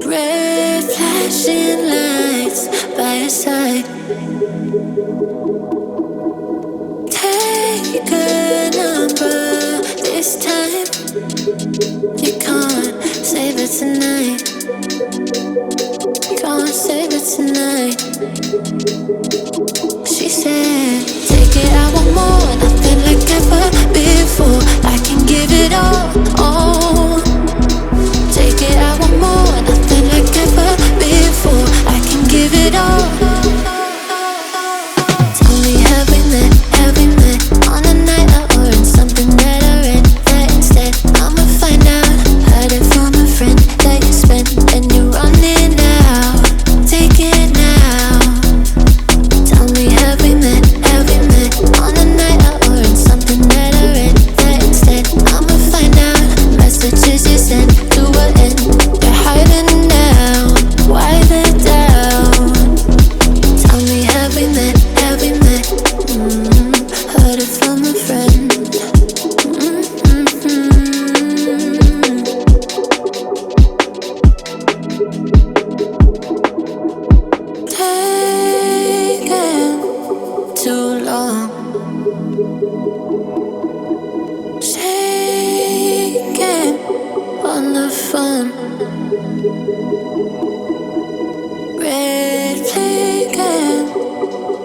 Red flashing lights by your side. Take a number this time. You can't save it tonight. Can't save it tonight. She said, take it, I want more. Nothing like ever before. I can give it all. Take it, I want more. Nothing like ever before. I can give it all. Tell me, have we met? Have we met on a night out or in something that I read? That instead, I'ma find out. Heard it from a friend that you spent and you're running out. Take it now. Tell me, have we met? Have we met on a night out or in something that I read? That instead, I'ma find out. Messages you sent to an end. They're hiding now. Why the doubt? Tell me, have we met? Have we met? Heard it from a friend. Taking too long. Shaking on the phone. Red flagging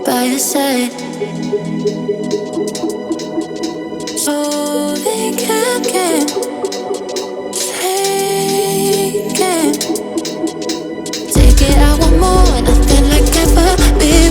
by your side. So they can't get taken. Take it, I want more. Nothing like ever before.